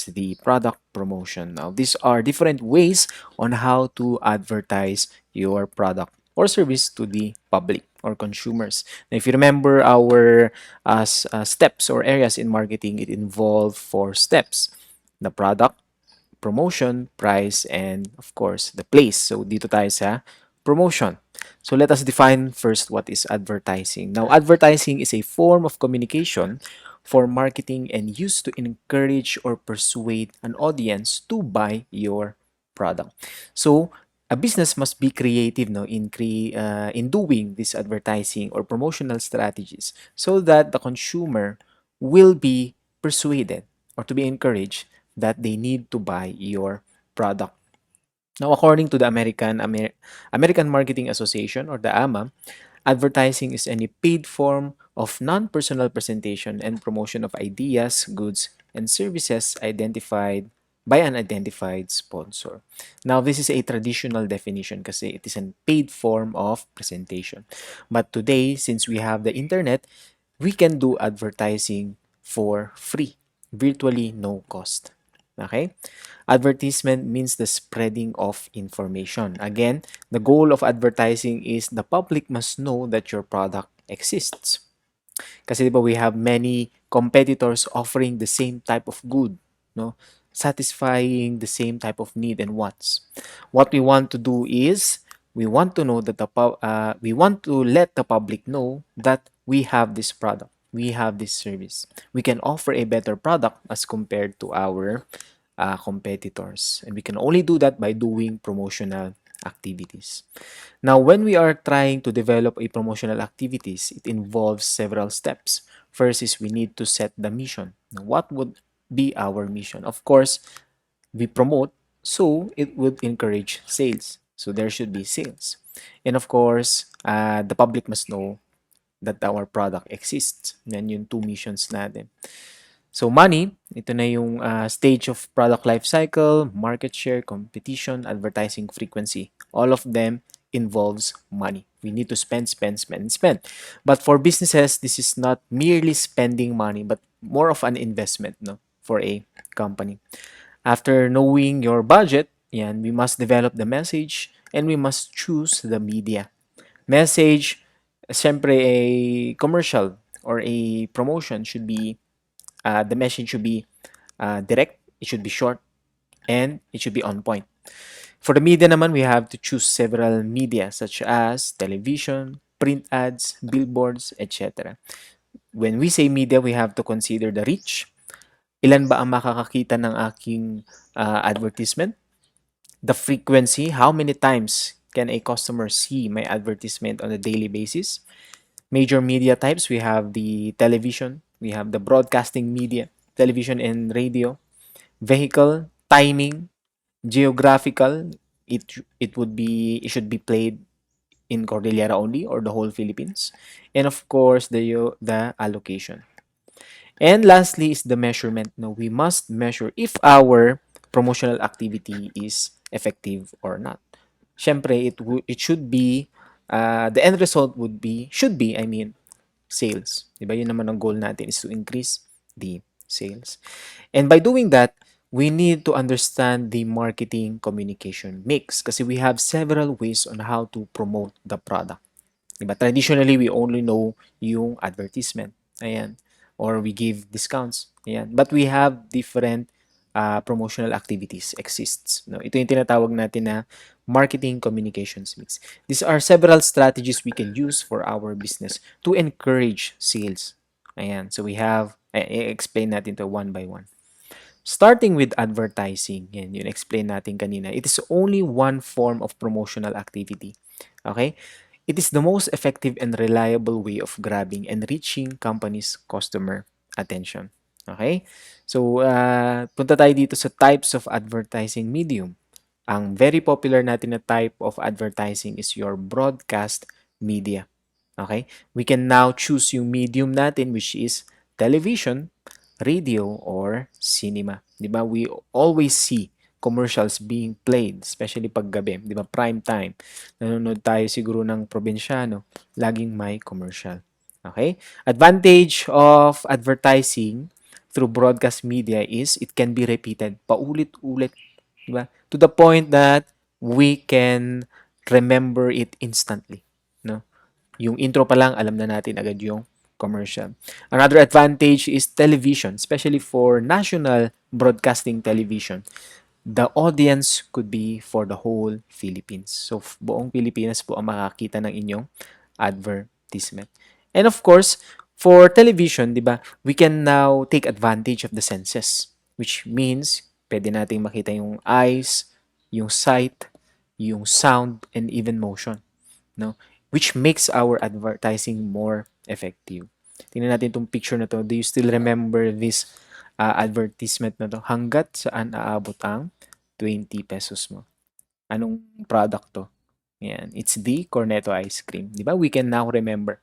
the product promotion. Now, these are different ways on how to advertise your product or service to the public or consumers. Now, if you remember our steps or areas in marketing, it involved 4 steps: the product, promotion, price, and of course, the place. So, dito tayo sa promotion. So, let us define first what is advertising. Now, advertising is a form of communication for marketing and used to encourage or persuade an audience to buy your product. So, a business must be creative no in doing this advertising or promotional strategies so that the consumer will be persuaded or to be encouraged that they need to buy your product. Now, according to the American Marketing Association or the AMA, advertising is any paid form of non-personal presentation and promotion of ideas, goods, and services identified by an identified sponsor. Now, this is a traditional definition kasi it is a paid form of presentation. But today, since we have the internet, we can do advertising for free, virtually no cost. Okay? Advertisement means the spreading of information. Again, the goal of advertising is the public must know that your product exists. Kasi diba we have many competitors offering the same type of good, no? Satisfying the same type of need and wants. What we want to do is we want to know that we want to let the public know that we have this product, we have this service. We can offer a better product as compared to our competitors. And we can only do that by doing promotional activities. Now, when we are trying to develop a promotional activities, it involves several steps. First is we need to set the mission. Now, what would be our mission? Of course, we promote, so it would encourage sales. So there should be sales. And of course, the public must know that our product exists. Yan yung 2 missions natin. So money, ito na yung stage of product life cycle, market share, competition, advertising frequency. All of them involves money. We need to spend, spend, spend, spend. But for businesses, this is not merely spending money, but more of an investment, no, for a company. After knowing your budget, yan, we must develop the message and we must choose the media. Message, siyempre a commercial or a promotion should be the message should be direct, it should be short, and it should be on point. For the media naman, we have to choose several media such as television, print ads, billboards, etc. When we say media, we have to consider the reach. Ilan ba ang makakakita ng aking advertisement? The frequency, how many times can a customer see my advertisement on a daily basis? Major media types, we have the television, we have the broadcasting media, television and radio, vehicle, timing, geographical, it should be played in Cordillera only or the whole Philippines, and of course the allocation. And lastly is the measurement. No, we must measure if our promotional activity is effective or not. Syempre, it should be the end result should be I mean sales. Diba? Yun naman ang goal natin is to increase the sales. And by doing that, we need to understand the marketing communication mix kasi we have several ways on how to promote the product. Diba? Traditionally, we only know yung advertisement. Ayan. Or we give discounts. Ayan. But we have different promotional activities exists. No? Ito yung tinatawag natin na marketing communications mix. These are several strategies we can use for our business to encourage sales. Ayan. So we have, i-explain natin to one by one. Starting with advertising, yan, yun explain natin kanina. It is only one form of promotional activity. Okay? It is the most effective and reliable way of grabbing and reaching companies' customer attention. Okay? So, punta tayo dito sa types of advertising medium. Ang very popular natin na type of advertising is your broadcast media. Okay? We can now choose yung medium natin which is television, radio, or cinema. Di ba? We always see commercials being played, especially pag gabi. Di ba? Prime time. Nanonood tayo siguro ng probinsyano. Laging may commercial. Okay? Advantage of advertising through broadcast media is it can be repeated paulit-ulit, di ba? To the point that we can remember it instantly, no? Yung intro pa lang, alam na natin agad yung commercial. Another advantage is television, especially for national broadcasting television. The audience could be for the whole Philippines. So, buong Pilipinas po ang makakita ng inyong advertisement. And of course, for television, di ba, we can now take advantage of the senses, which means pwede nating makita yung eyes, yung sight, yung sound, and even motion, no? Which makes our advertising more effective. Tingnan natin itong picture na to. Do you still remember this advertisement na to? Hanggat saan aabot ang 20 pesos mo. Anong product to? Yan. It's the Cornetto ice cream. Di ba? We can now remember.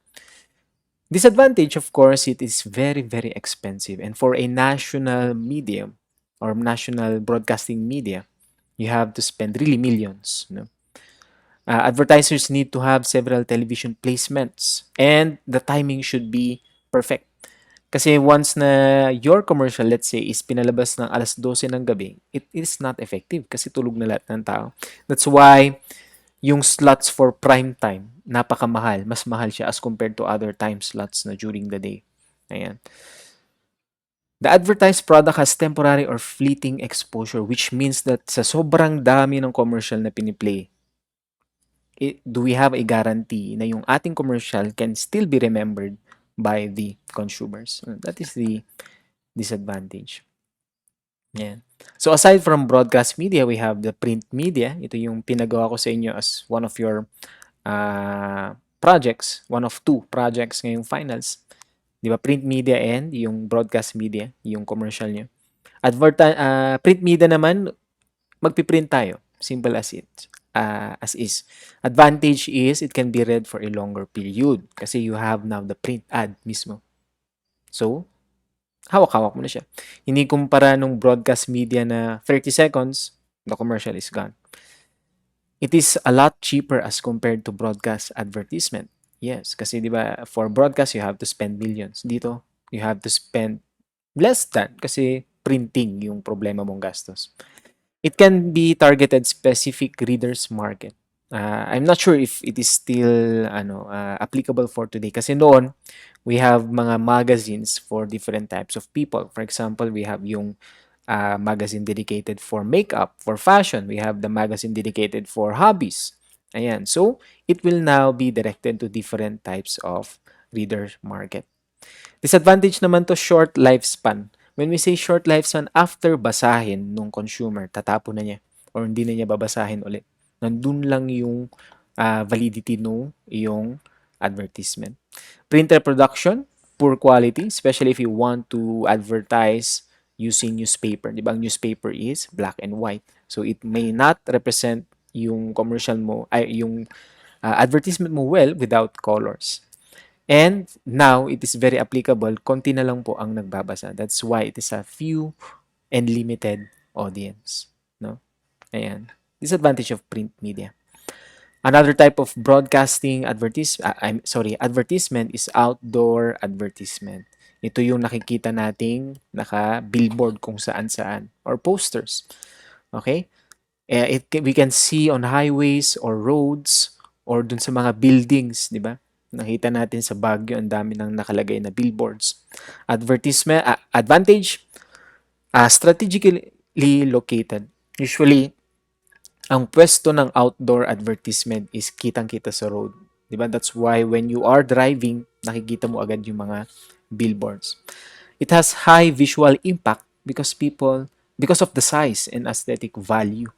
Disadvantage, of course, it is very, very expensive. And for a national medium or national broadcasting media, you have to spend really millions. No? Advertisers need to have several television placements and the timing should be perfect. Kasi once na your commercial, let's say, is pinalabas ng alas 12 ng gabi, it is not effective kasi tulog na lahat ng tao. That's why yung slots for prime time, napakamahal. Mas mahal siya as compared to other time slots na during the day. Ayan. The advertised product has temporary or fleeting exposure, which means that sa sobrang dami ng commercial na piniplay, do we have a guarantee na yung ating commercial can still be remembered by the consumers? That is the disadvantage. Yeah. So aside from broadcast media, we have the print media. Ito yung pinagawa ko sa inyo as one of your projects, one of two projects ngayong finals. Di ba? Print media and yung broadcast media, yung commercial nyo. Print media naman, magpiprint tayo. Simple as it. As is. Advantage is it can be read for a longer period kasi you have now the print ad mismo. So, hawak-hawak mo na siya. Hindi kumpara nung broadcast media na 30 seconds, the commercial is gone. It is a lot cheaper as compared to broadcast advertisement. Yes, kasi 'di ba for broadcast you have to spend millions. Dito, you have to spend less than kasi printing yung problema mong gastos. It can be targeted specific readers market. I'm not sure if it is still applicable for today kasi noon we have mga magazines for different types of people. For example, we have yung magazine dedicated for makeup, for fashion. We have the magazine dedicated for hobbies. Ayan. So, it will now be directed to different types of reader market. Disadvantage naman to short lifespan. When we say short lifespan, after basahin nung consumer, tatapon na niya or hindi na niya babasahin ulit. Nandun lang yung validity nung yung advertisement. Printer production, poor quality, especially if you want to advertise using newspaper. Di ba? Ang newspaper is black and white. So, it may not represent yung commercial mo, ay yung advertisement mo well without colors. And now, it is very applicable. Konti na lang po ang nagbabasa. That's why it is a few and limited audience. No? Ayan. Disadvantage of print media. Another type of broadcasting advertisement is outdoor advertisement. Ito yung nakikita nating naka-billboard kung saan-saan or posters. Okay? We can see on highways or roads or dun sa mga buildings, di ba? Nakita natin sa Baguio, ang dami nang nakalagay na billboards. Advantage, strategically located. Usually, ang pwesto ng outdoor advertisement is kitang-kita sa road. Diba? That's why when you are driving, nakikita mo agad yung mga billboards. It has high visual impact because of the size and aesthetic value.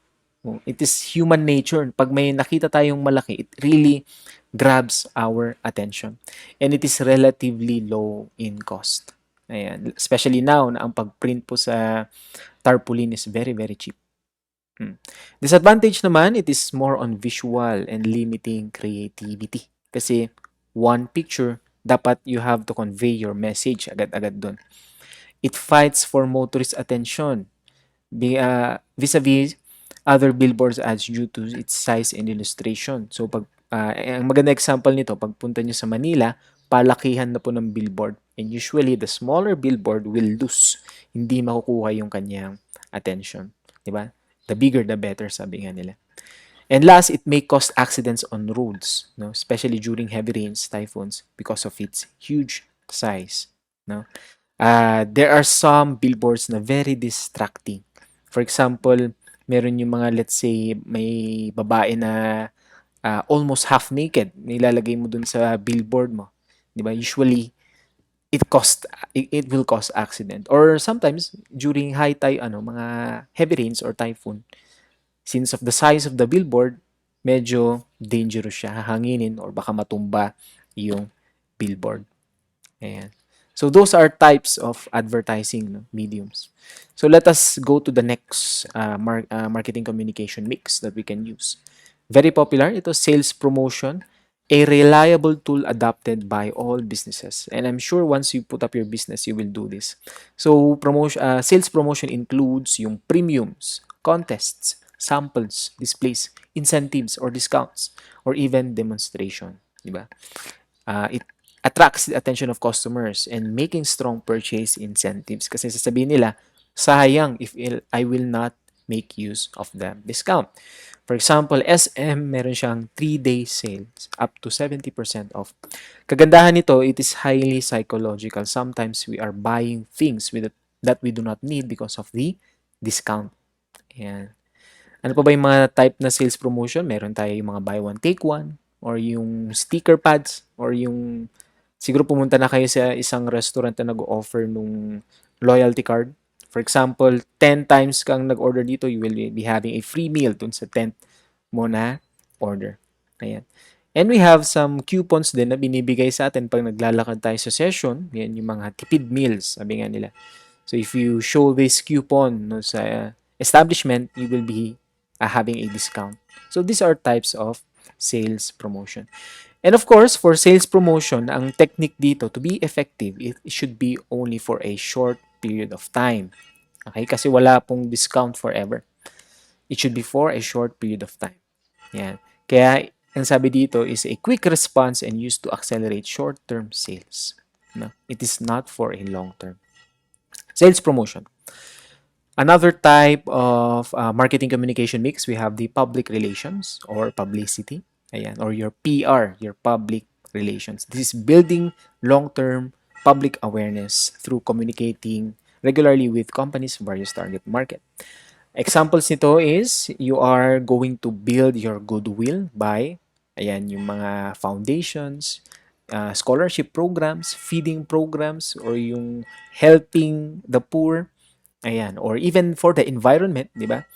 It is human nature. Pag may nakita tayong malaki, it really grabs our attention. And it is relatively low in cost. Ayan. Especially now na ang pag-print po sa tarpaulin is very, very cheap. Disadvantage naman, it is more on visual and limiting creativity. Kasi one picture, dapat you have to convey your message agad-agad dun. It fights for motorist attention vis-a-vis other billboards ads due to its size and illustration. So, ang maganda example nito, pagpunta nyo sa Manila, palakihan na po ng billboard. And usually, the smaller billboard will lose. Hindi makukuha yung kanyang attention. Diba? The bigger, the better, sabi nga nila. And last, it may cause accidents on roads, no? Especially during heavy rains, typhoons, because of its huge size. No? There are some billboards na very distracting. For example, meron yung mga, let's say, may babae na almost half naked, nilalagay mo dun sa billboard mo. 'Di ba? Usually, it will cause accident. Or sometimes, during mga heavy rains or typhoon, since of the size of the billboard, medyo dangerous siya, hahanginin or baka matumba yung billboard. Ayan. So those are types of advertising, no, mediums. So let us go to the next marketing communication mix that we can use. Very popular, ito sales promotion, a reliable tool adopted by all businesses. And I'm sure once you put up your business, you will do this. So sales promotion includes yung premiums, contests, samples, displays, incentives or discounts, or even demonstration. Diba? It attracts the attention of customers and making strong purchase incentives. Kasi sasabihin nila, sayang if I will not make use of the discount. For example, SM, meron siyang 3-day sales up to 70% off. Kagandahan nito, it is highly psychological. Sometimes we are buying things that we do not need because of the discount. Ayan. Ano pa ba yung mga type na sales promotion? Meron tayo yung mga buy one, take one, or yung sticker pads, or yung siguro pumunta na kayo sa isang restaurant na nag-offer nung loyalty card. For example, 10 times kang nag-order dito, you will be having a free meal dun sa 10th mo na order. Ayan. And we have some coupons din na binibigay sa atin pag naglalakad tayo sa session. Yan yung mga tipid meals, sabi nga nila. So if you show this coupon no, sa establishment, you will be having a discount. So these are types of sales promotion. And of course, for sales promotion, ang technique dito, to be effective, it should be only for a short period of time. Okay? Kasi wala pong discount forever. It should be for a short period of time. Yan. Kaya, ang sabi dito is a quick response and used to accelerate short-term sales. No? It is not for a long-term. Sales promotion. Another type of marketing communication mix, we have the public relations or publicity. Ayan, or your PR, your public relations. This is building long-term public awareness through communicating regularly with companies' various target market. Examples nito is you are going to build your goodwill by yung mga foundations, scholarship programs, feeding programs, or yung helping the poor. Ayan, or even for the environment, di ba?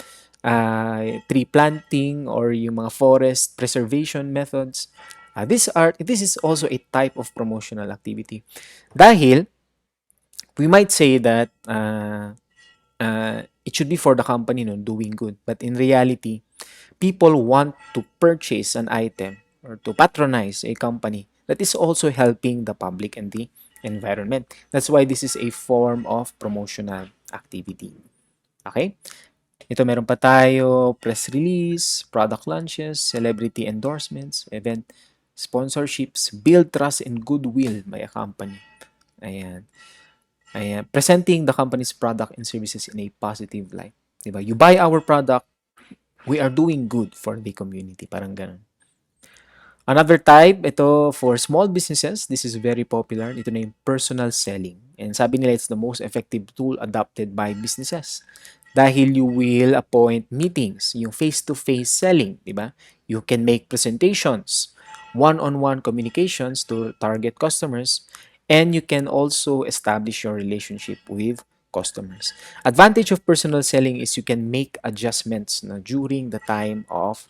Tree planting or yung mga forest preservation methods. This is also a type of promotional activity. Dahil we might say that it should be for the company no, doing good. But in reality, people want to purchase an item or to patronize a company that is also helping the public and the environment. That's why this is a form of promotional activity. Okay? Ito meron pa tayo press release, product launches, celebrity endorsements, event sponsorships, build trust and goodwill by a company. Ayan. Ayan. Presenting the company's product and services in a positive light. Diba? You buy our product, we are doing good for the community. Parang ganun. Another type, ito for small businesses, this is very popular. Ito na yung personal selling. And sabi nila it's the most effective tool adopted by businesses. Dahil you will appoint meetings, yung face-to-face selling, di ba? You can make presentations, one-on-one communications to target customers, and you can also establish your relationship with customers. Advantage of personal selling is you can make adjustments na during the time of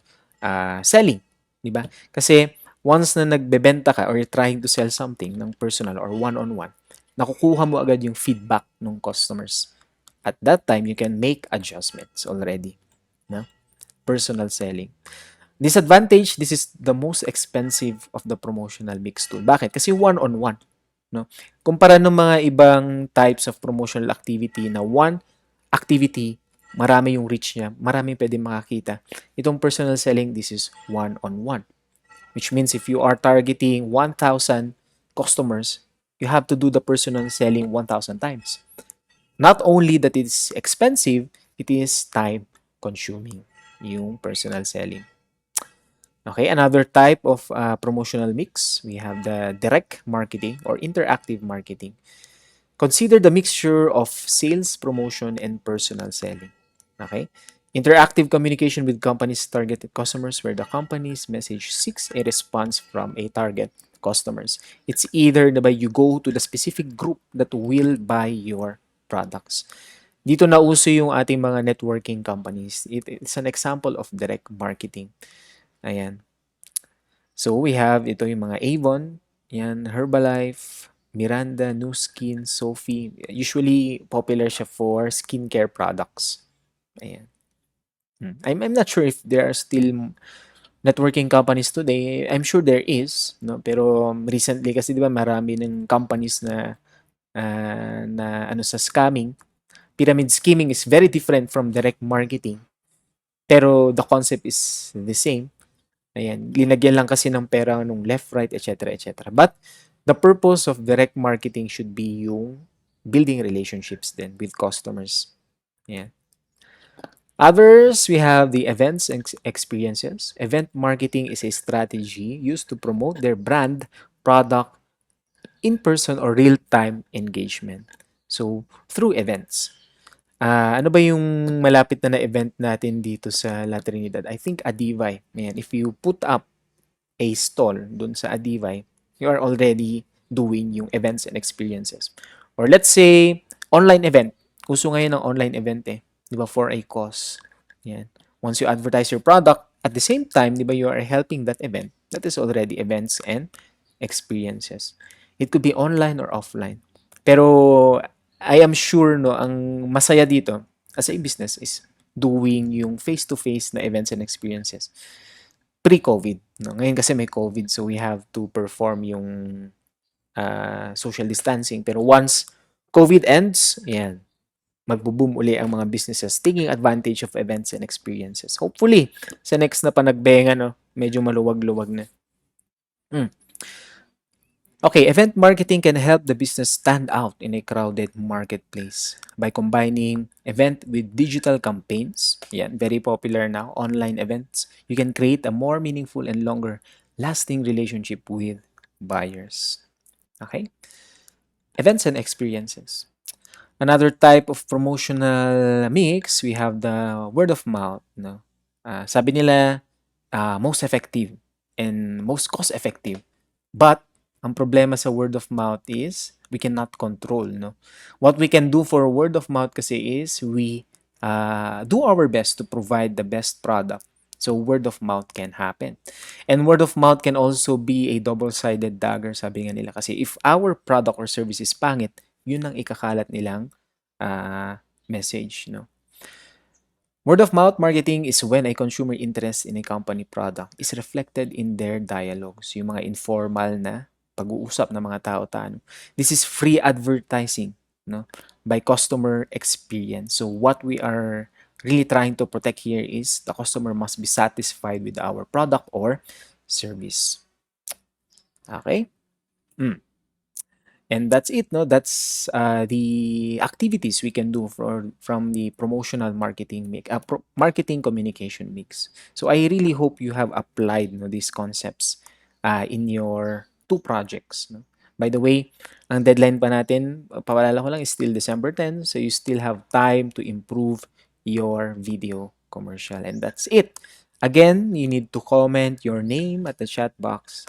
selling. Diba? Kasi once na nagbebenta ka or you're trying to sell something ng personal or one-on-one, nakukuha mo agad yung feedback ng customers. At that time, you can make adjustments already. No? Personal selling. Disadvantage, this is the most expensive of the promotional mix tool. Bakit? Kasi one-on-one. No? Kumpara ng mga ibang types of promotional activity na one activity, marami yung reach niya, marami pwedeng makakita. Itong personal selling, this is one-on-one. Which means if you are targeting 1,000 customers, You have to do the personal selling 1,000 times. Not only that it's expensive, it is time consuming yung personal selling. Okay, another type of promotional mix, we have the direct marketing or interactive marketing. Consider the mixture of sales, promotion, and personal selling. Okay? Interactive communication with companies' targeted customers where the company's message seeks a response from a target customers. It's either na by you go to the specific group that will buy your products. Dito na uso yung ating mga networking companies. It's an example of direct marketing. Ayan. So, we have ito yung mga Avon, yan, Herbalife, Miranda, Nu Skin, Sophie. Usually, popular siya for skincare products. Ayan. I'm not sure if there are still networking companies today. I'm sure there is, no? Pero recently kasi 'di ba marami ng companies na na ano sa scamming. Pyramid scheming is very different from direct marketing. Pero the concept is the same. Ayan, linagyan lang kasi ng pera nung left, right, etc., etc. But the purpose of direct marketing should be yung building relationships then with customers. Ayan. Others, we have the events and experiences. Event marketing is a strategy used to promote their brand, product, in-person or real-time engagement. So, through events. Ano ba yung malapit na event natin dito sa La Trinidad? I think Adivay. Ayan, if you put up a stall dun sa Adivay, you are already doing yung events and experiences. Or let's say, online event. Uso ngayon ng online event eh. Di ba? For a cause. Yan. Once you advertise your product, at the same time, di ba, you are helping that event. That is already events and experiences. It could be online or offline. Pero, I am sure, no, ang masaya dito, as a business, is doing yung face-to-face na events and experiences pre-COVID. No? Ngayon kasi may COVID, so we have to perform yung social distancing. Pero once COVID ends, yan, magbo-boom uli ang mga businesses taking advantage of events and experiences. Hopefully, sa next na panagbenga, no, medyo maluwag-luwag na. Okay, event marketing can help the business stand out in a crowded marketplace by combining event with digital campaigns. Yan, very popular now, online events. You can create a more meaningful and longer lasting relationship with buyers. Okay? Events and experiences. Another type of promotional mix, we have the word of mouth. No? Sabi nila, most effective and most cost effective. But ang problema sa word of mouth is we cannot control, no? What we can do for word of mouth kasi is we do our best to provide the best product. So word of mouth can happen. And word of mouth can also be a double-sided dagger, sabi nga nila. Kasi if our product or service is pangit, yun ang ikakalat nilang message, no? Word of mouth marketing is when a consumer interest in a company product is reflected in their dialogues, yung mga informal na pag-uusap ng mga tao-tao. This is free advertising, no, by customer experience. So what we are really trying to protect here is the customer must be satisfied with our product or service. Okay? Mm. And that's it, no? That's the activities we can do from the promotional marketing mix, marketing communication mix. So I really hope you have applied, no, these concepts in your two projects. No? By the way, ang deadline pa natin, pawalala ko lang, is still December 10. So you still have time to improve your video commercial. And that's it. Again, you need to comment your name at the chat box.